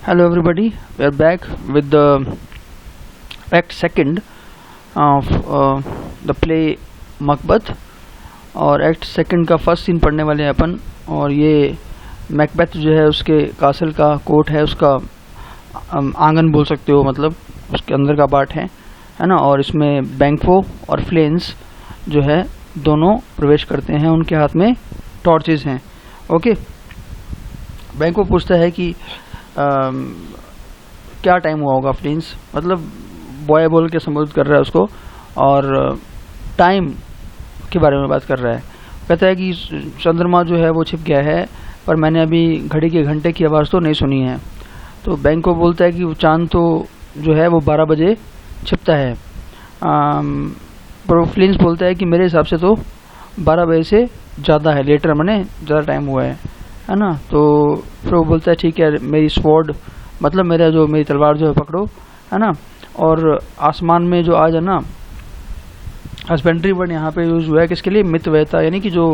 Hello everybody, we are back with the act second of the play Macbeth। और act second का first scene पढ़ने वाले हैं अपन। और ये मैकबेथ जो है उसके कासल का कोर्ट है, उसका आंगन बोल सकते हो, मतलब उसके अंदर का पार्ट है ना। और इसमें बैंक्वो और फ्लेंस जो है दोनों प्रवेश करते हैं, उनके हाथ में टॉर्चेस हैं। ओके, बैंक्वो पूछता है कि क्या टाइम हुआ होगा फ्लेंस, मतलब बॉय बोल के संबोधित कर रहा है उसको, और टाइम के बारे में बात कर रहा है। कहता है कि चंद्रमा जो है वो छिप गया है, पर मैंने अभी घड़ी के घंटे की आवाज़ तो नहीं सुनी है। तो बैंक्वो बोलता है कि वो चांद तो जो है वो 12 बजे छिपता है। पर फ्लिंस बोलता है कि मेरे हिसाब से तो 12 बजे से ज़्यादा है, लेटर मैंने ज़्यादा टाइम हुआ है ना। तो फिर वो बोलता है ठीक है, मेरी स्वॉर्ड मतलब मेरी तलवार जो है पकड़ो, है ना। और आसमान में जो आज है ना, हस्बेंड्री वर्ड यहाँ पे यूज़ हुआ है किसके लिए, मितव्ययता, यानी कि जो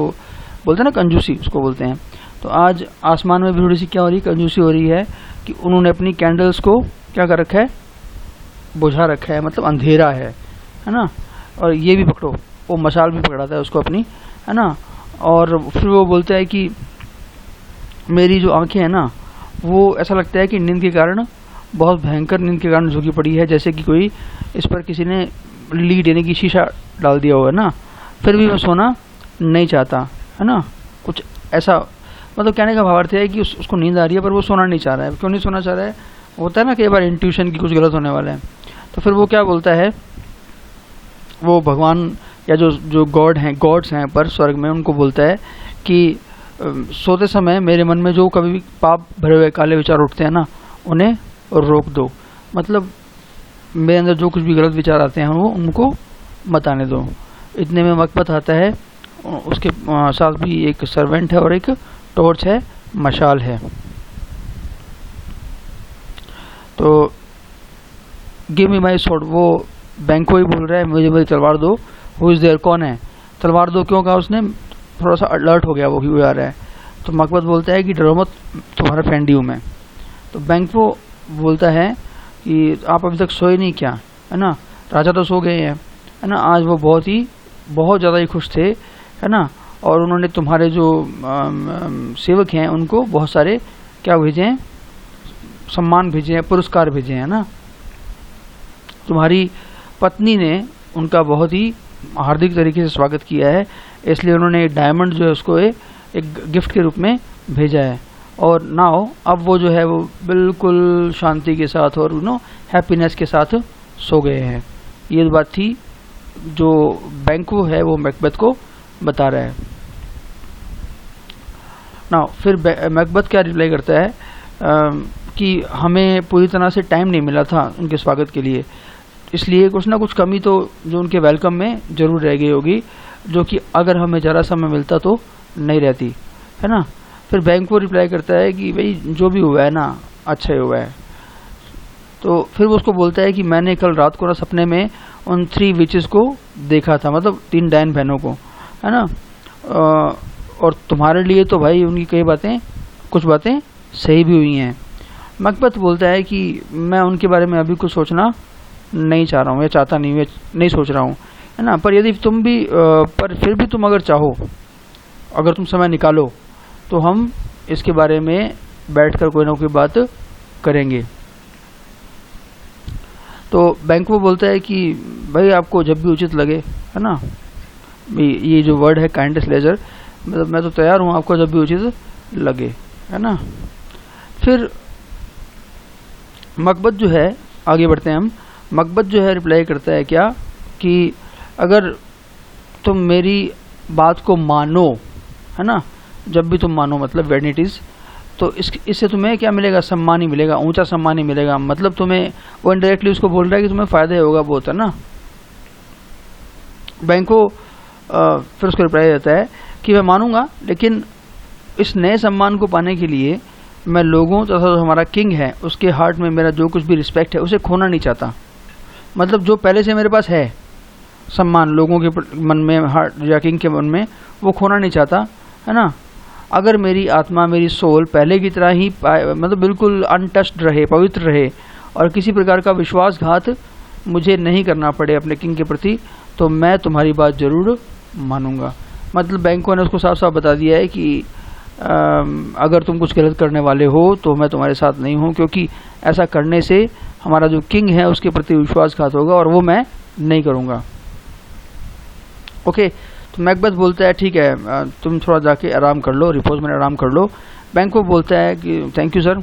बोलते हैं ना कंजूसी, उसको बोलते हैं। तो आज आसमान में भी थोड़ी सी क्या हो रही है, कंजूसी हो रही है कि उन्होंने अपनी कैंडल्स को क्या कर रखा है, बुझा रखा है, मतलब अंधेरा है ना। और ये भी पकड़ो, वो मशाल भी पकड़ाता है उसको अपनी, है ना। और फिर वो बोलता है कि मेरी जो आंखें हैं ना, वो ऐसा लगता है कि नींद के कारण, बहुत भयंकर नींद के कारण झुकी पड़ी है, जैसे कि कोई इस पर किसी ने लीड यानी कि शीशा डाल दिया हो, है ना। फिर भी मैं सोना नहीं चाहता, है ना। कुछ ऐसा मतलब कहने का भावार्थ है कि उसको नींद आ रही है पर वो सोना नहीं चाह रहा है। क्यों नहीं सोना चाह रहा है, होता है ना कई बार इंट्यूशन की कुछ गलत होने वाला है। तो फिर वो क्या बोलता है, वो भगवान या जो गॉड्स हैं पर स्वर्ग में, उनको बोलता है कि सोते समय मेरे मन में जो कभी भी पाप भरे हुए काले विचार उठते हैं ना, उन्हें रोक दो। मतलब मेरे अंदर जो कुछ भी गलत विचार आते हैं वो उनको मत आने दो। इतने में मकबत आता है, उसके साथ भी एक सर्वेंट है और एक टॉर्च है, मशाल है। तो गिव मी माई स्वॉर्ड, वो बैंक्वो ही बोल रहा है मुझे मेरी तलवार दो। हु इज देयर, कौन है, तलवार दो। क्यों कहा उसने, थोड़ा सा अलर्ट हो गया वो, क्यों आ रहा है। तो मकबत बोलता है कि डरो मत, तुम्हारा फ्रेंड ही हूँ मैं। तो बैंक्वो बोलता है कि आप अभी तक सोए नहीं क्या, है ना। राजा तो सो गए हैं, है ना। आज वो बहुत ज़्यादा ही खुश थे, है ना। और उन्होंने तुम्हारे जो सेवक हैं उनको बहुत सारे क्या भेजे हैं, सम्मान भेजे हैं, पुरस्कार भेजे हैं ना। तुम्हारी पत्नी ने उनका बहुत ही हार्दिक तरीके से स्वागत किया है, इसलिए उन्होंने डायमंड जो है उसको एक गिफ्ट के रूप में भेजा है। और नाउ अब वो जो है वो बिल्कुल शांति के साथ और हैप्पीनेस के साथ सो गए हैं। ये बात थी जो बैंक्वो है वो मैकबेथ को बता रहा है। नाउ फिर मैकबेथ क्या रिप्लाई करता है कि हमें पूरी तरह से टाइम नहीं मिला था उनके स्वागत के लिए, इसलिए कुछ ना कुछ कमी तो जो उनके वेलकम में जरूर रह गई होगी, जो कि अगर हमें ज़रा समय मिलता तो नहीं रहती, है ना। फिर बैंक्वो रिप्लाई करता है कि भाई जो भी हुआ है ना, अच्छा ही हुआ है। तो फिर वो उसको बोलता है कि मैंने कल रात को ना सपने में उन 3 विचेस को देखा था, मतलब 3 डायन बहनों को, है ना। और तुम्हारे लिए तो भाई उनकी कुछ बातें सही भी हुई हैं। मैकबेथ बोलता है कि मैं उनके बारे में अभी कुछ सोचना नहीं चाह रहा हूँ, या चाहता नहीं सोच रहा हूँ, है ना। पर यदि तुम भी पर फिर भी तुम अगर चाहो, अगर तुम समय निकालो, तो हम इसके बारे में बैठकर कोई ना कोई बात करेंगे। तो बैंक्वो बोलता है कि भाई आपको जब भी उचित लगे, है ना। ये जो वर्ड है काइंडेस्ट लेजर, मतलब मैं तो तैयार हूँ आपको जब भी उचित लगे, है ना। फिर मकबत जो है, आगे बढ़ते हैं हम। मकबत जो है रिप्लाई करता है क्या कि अगर तुम मेरी बात को मानो, है ना, जब भी तुम मानो मतलब व्हेन इट इज, तो इससे तुम्हें क्या मिलेगा, सम्मान ही मिलेगा, ऊंचा सम्मान ही मिलेगा। मतलब तुम्हें वो इनडायरेक्टली उसको बोल रहा है कि तुम्हें फायदा होगा बहुत, है ना। बैंक्वो फिर उसको रिप्लाई देता है कि मैं मानूंगा, लेकिन इस नए सम्मान को पाने के लिए मैं लोगों तथा जो हमारा किंग है उसके हार्ट में मेरा जो कुछ भी रिस्पेक्ट है उसे खोना नहीं चाहता। मतलब जो पहले से मेरे पास है सम्मान लोगों के मन में, हार्ट या किंग के मन में, वो खोना नहीं चाहता, है ना। अगर मेरी आत्मा, मेरी सोल पहले की तरह ही मतलब बिल्कुल अनटच्ड रहे, पवित्र रहे, और किसी प्रकार का विश्वासघात मुझे नहीं करना पड़े अपने किंग के प्रति, तो मैं तुम्हारी बात ज़रूर मानूंगा। मतलब बैंकों ने उसको साफ साफ बता दिया है कि अगर तुम कुछ गलत करने वाले हो तो मैं तुम्हारे साथ नहीं हूँ, क्योंकि ऐसा करने से हमारा जो किंग है उसके प्रति विश्वासघात होगा और वो मैं नहीं करूँगा। ओके, तो मैकबेथ बोलता है ठीक है, तुम थोड़ा जाके आराम कर लो, रिपोज में आराम कर लो। बैंको बोलता है कि थैंक यू सर,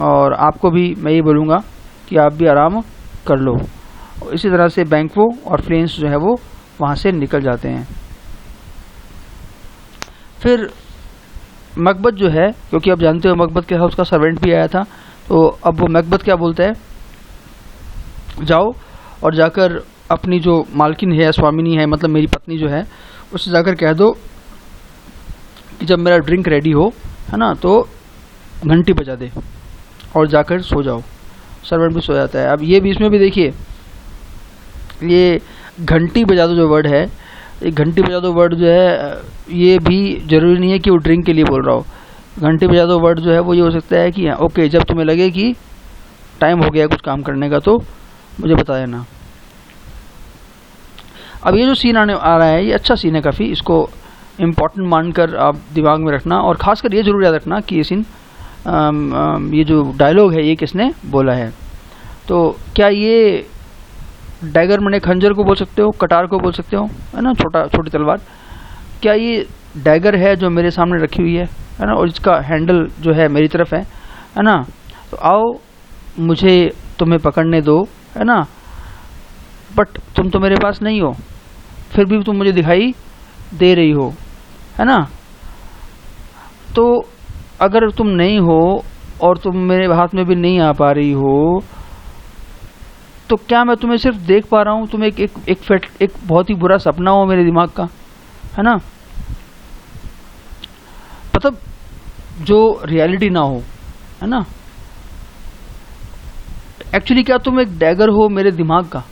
और आपको भी मैं ये बोलूँगा कि आप भी आराम कर लो। इसी तरह से बैंको और फ्लेंस जो है वो वहाँ से निकल जाते हैं। फिर मैकबेथ जो है, क्योंकि आप जानते हो मैकबेथ के हाउस का सर्वेंट भी आया था, तो अब वो मैकबेथ क्या बोलता है, जाओ और जाकर अपनी जो मालकिन है, स्वामिनी है, मतलब मेरी पत्नी जो है, उससे जाकर कह दो कि जब मेरा ड्रिंक रेडी हो, है ना, तो घंटी बजा दे और जाकर सो जाओ। सर्वेंट भी सो जाता है। अब ये भी, इसमें भी देखिए, ये घंटी बजा दो जो वर्ड है, ये घंटी बजा दो वर्ड जो है, ये भी जरूरी नहीं है कि वो ड्रिंक के लिए बोल रहा हो। घंटी बजा दो वर्ड जो है वो ये हो सकता है कि ओके, जब तुम्हें लगे कि टाइम हो गया कुछ काम करने का तो मुझे बता देना। अब ये जो सीन आ रहा है, ये अच्छा सीन है काफ़ी, इसको इम्पॉर्टेंट मानकर आप दिमाग में रखना, और ख़ासकर ये जरूर याद रखना कि ये सीन, ये जो डायलॉग है ये किसने बोला है। तो क्या ये डैगर मने खंजर को बोल सकते हो, कटार को बोल सकते हो, है ना, छोटी तलवार, क्या ये डैगर है जो मेरे सामने रखी हुई है ना, और इसका हैंडल जो है मेरी तरफ है ना, तो आओ मुझे तुम्हें पकड़ने दो, है ना, बट तुम तो मेरे पास नहीं हो, फिर भी तुम मुझे दिखाई दे रही हो, है ना। तो अगर तुम नहीं हो और तुम मेरे हाथ में भी नहीं आ पा रही हो, तो क्या मैं तुम्हें सिर्फ देख पा रहा हूँ, तुम एक बहुत ही बुरा सपना हो मेरे दिमाग का, है ना, मतलब जो रियलिटी ना हो, है ना। एक्चुअली क्या तुम एक डैगर हो मेरे दिमाग का,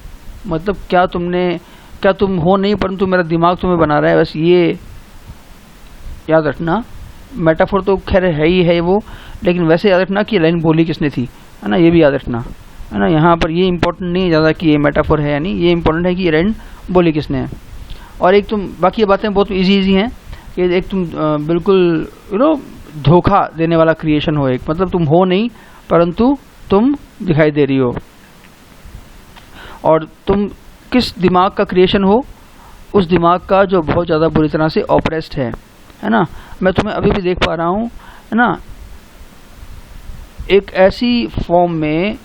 मतलब क्या तुम हो नहीं, परंतु मेरा दिमाग तुम्हें बना रहा है। बस ये याद रखना, मेटाफोर तो खैर है ही है वो, लेकिन वैसे याद रखना कि लाइन बोली किसने थी, है ना, ये भी याद रखना, है ना। यहाँ पर ये इंपॉर्टेंट नहीं है ज़्यादा कि ये मेटाफोर है या नहीं, ये इंपॉर्टेंट है कि ये लाइन बोली किसने है। और एक तुम, बाकी ये बातें बहुत इजी हैं कि एक तुम बिल्कुल धोखा देने वाला क्रिएशन हो, एक मतलब तुम हो नहीं परंतु तुम दिखाई दे रही हो, और तुम किस दिमाग का क्रिएशन हो, उस दिमाग का जो बहुत ज़्यादा बुरी तरह से ऑप्रेस्ड है ना। मैं तुम्हें अभी भी देख पा रहा हूँ, है ना, एक ऐसी फॉर्म में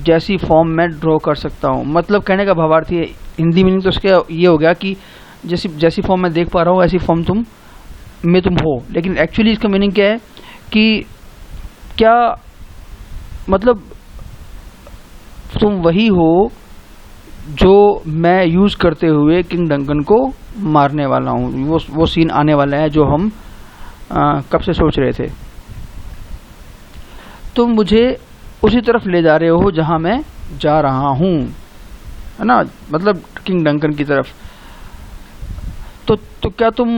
जैसी फॉर्म मैं ड्रॉ कर सकता हूँ। मतलब कहने का भावार्थ है, हिंदी मीनिंग तो उसका ये हो गया कि जैसी फॉर्म मैं देख पा रहा हूँ ऐसी फॉर्म तुम हो, लेकिन एक्चुअली इसका मीनिंग क्या है कि क्या मतलब तुम वही हो जो मैं यूज़ करते हुए किंग डंकन को मारने वाला हूँ। वो सीन आने वाला है जो हम कब से सोच रहे थे। तुम मुझे उसी तरफ ले जा रहे हो जहाँ मैं जा रहा हूँ, है ना, मतलब किंग डंकन की तरफ। तो क्या तुम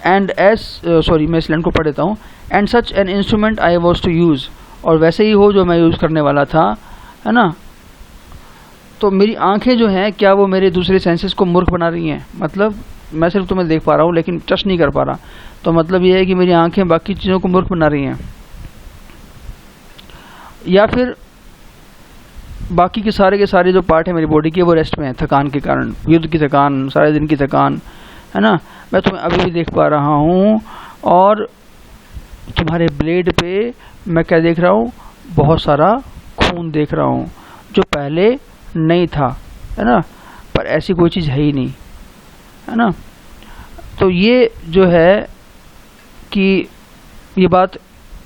मैं इस लाइन को पढ़ देता हूँ, and such an instrument I was to use, और वैसे ही हो जो मैं यूज़ करने वाला था, है ना। तो मेरी आंखें जो हैं, क्या वो मेरे दूसरे सेंसेस को मूर्ख बना रही हैं? मतलब मैं सिर्फ तुम्हें देख पा रहा हूँ लेकिन टच नहीं कर पा रहा, तो मतलब ये है कि मेरी आंखें बाकी चीज़ों को मूर्ख बना रही हैं, या फिर बाकी के सारे जो पार्ट है मेरी बॉडी के वो रेस्ट में है थकान के कारण, युद्ध की थकान, सारे दिन की थकान, है ना। मैं तुम्हें अभी भी देख पा रहा हूँ, और तुम्हारे ब्लेड पे मैं क्या देख रहा हूँ, बहुत सारा खून देख रहा हूँ जो पहले नहीं था, है ना, पर ऐसी कोई चीज़ है ही नहीं, है ना। तो ये जो है कि ये बात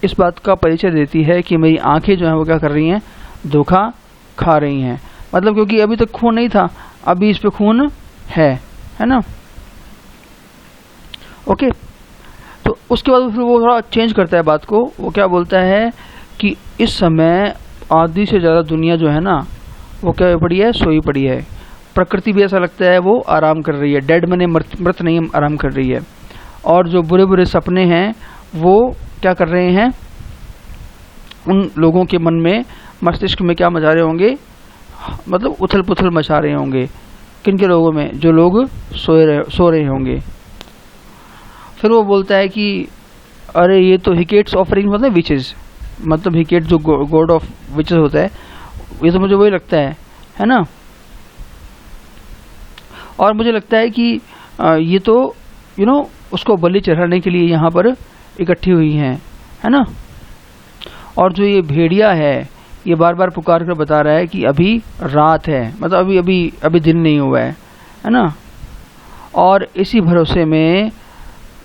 इस बात का परिचय देती है कि मेरी आंखें जो हैं वो क्या कर रही हैं, धोखा खा रही हैं। मतलब क्योंकि अभी तक खून नहीं था, अभी इस पे खून है ना। ओके, तो उसके बाद फिर वो थोड़ा चेंज करता है बात को। वो क्या बोलता है कि इस समय आधी से ज़्यादा दुनिया जो है ना वो क्या पड़ी है, सोई पड़ी है। प्रकृति भी ऐसा लगता है वो आराम कर रही है, डेड मने मृत नहीं आराम कर रही है। और जो बुरे बुरे सपने हैं वो क्या कर रहे हैं, उन लोगों के मन में, मस्तिष्क में क्या मचा रहे होंगे, मतलब उथल पुथल मचा रहे होंगे। किन के लोगों में, जो लोग सो रहे होंगे। फिर वो बोलता है कि अरे ये तो हिकेट्स ऑफरिंग मतलब विचेस, मतलब हिकेट जो गॉड ऑफ विचेस होता है, ये तो मुझे वही लगता है ना। और मुझे लगता है कि ये तो उसको बलि चढ़ाने के लिए यहाँ पर इकट्ठी हुई हैं, है ना। और जो ये भेड़िया है ये बार बार पुकार कर बता रहा है कि अभी रात है, मतलब अभी दिन नहीं हुआ है ना। और इसी भरोसे में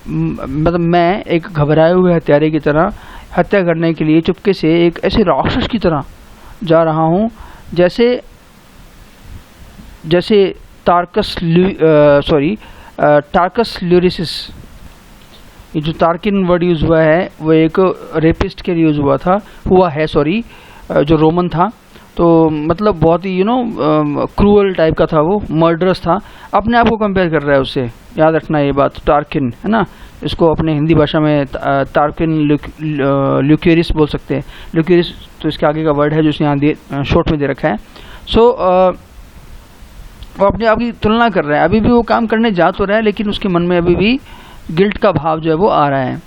मतलब मैं एक घबराए हुए हत्यारे की तरह हत्या करने के लिए चुपके से एक ऐसे राक्षस की तरह जा रहा हूँ, जैसे टार्कस ल्यूरिसिस, ये जो टार्किन वर्ड यूज़ हुआ है वो एक रेपिस्ट के लिए यूज़ हुआ है, जो रोमन था। तो मतलब बहुत ही क्रूअल टाइप का था, वो मर्डरस था। अपने आप को कंपेयर कर रहा है उससे, याद रखना ये बात। टार्किन है ना, इसको अपने हिंदी भाषा में टार्किन ल्यूक्यूरिस बोल सकते हैं। ल्यूक्यूरिस तो इसके आगे का वर्ड है जो इसने यहाँ शॉर्ट में दे रखा है। वो अपने आप की तुलना कर रहा है। अभी भी वो काम करने जा तो रहा है, लेकिन उसके मन में अभी भी गिल्ट का भाव जो है वो आ रहा है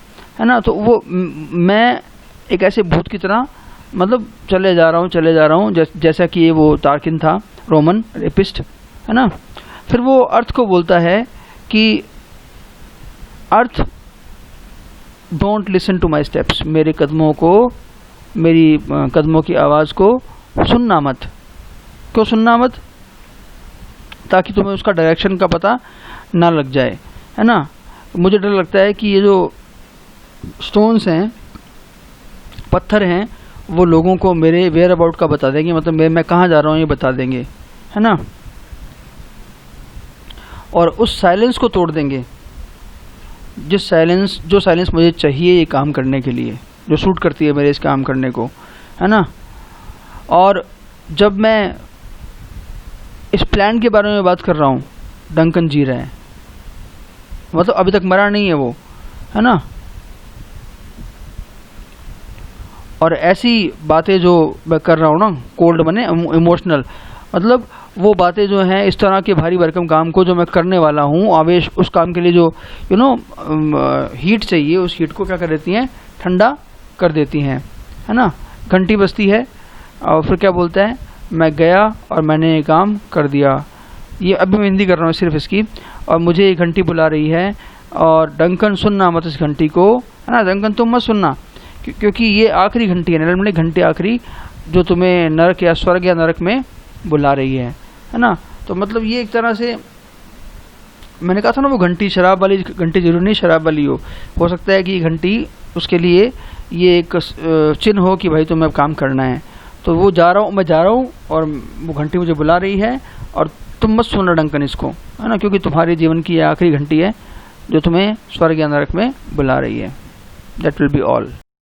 ना। तो वो मैं एक ऐसे भूत की तरह मतलब चले जा रहा हूँ जैसा कि ये वो टार्किन था, रोमन रेपिस्ट, है ना। फिर वो अर्थ को बोलता है कि earth don't listen to my steps, मेरी कदमों की आवाज़ को सुनना मत। क्यों सुनना मत? ताकि तुम्हें उसका डायरेक्शन का पता ना लग जाए, है ना। मुझे डर लगता है कि ये जो स्टोन्स हैं, पत्थर हैं, वो लोगों को मेरे वेयर अबाउट का बता देंगे, मतलब मैं कहाँ जा रहा हूँ ये बता देंगे, है ना। और उस साइलेंस को तोड़ देंगे, जो साइलेंस मुझे चाहिए ये काम करने के लिए, जो सूट करती है मेरे इस काम करने को, है ना। और जब मैं इस प्लान के बारे में बात कर रहा हूँ, डंकन जी रहा है, मतलब अभी तक मरा नहीं है वो, है ना। और ऐसी बातें जो मैं कर रहा हूँ ना, कोल्ड बने इमोशनल, मतलब वो बातें जो हैं इस तरह के भारी भरकम काम को जो मैं करने वाला हूँ, आवेश उस काम के लिए जो हीट चाहिए, उस हीट को क्या कर देती हैं, ठंडा कर देती हैं, है ना। घंटी बजती है और फिर क्या बोलता है, मैं गया और मैंने ये काम कर दिया। ये अभी मैं हिंदी कर रहा हूँ सिर्फ इसकी। और मुझे ये घंटी बुला रही है और डंकन सुनना मत इस घंटी को, है ना। डंकन तुम मत सुनना, क्योंकि ये आखिरी घंटी है, निर्मली घंटी आखिरी, जो तुम्हें नरक या स्वर्ग या नरक में बुला रही है ना। तो मतलब ये एक तरह से, मैंने कहा था ना वो घंटी शराब वाली घंटी जरूर नहीं शराब वाली हो सकता है कि ये घंटी उसके लिए ये एक चिन्ह हो कि भाई तुम्हें अब काम करना है। तो वो मैं जा रहा हूँ और वो घंटी मुझे बुला रही है, और तुम मत सुनना डंकन इसको, है ना, क्योंकि तुम्हारे जीवन की ये आखिरी घंटी है जो तुम्हें स्वर्ग या नरक में बुला रही है। That will be all.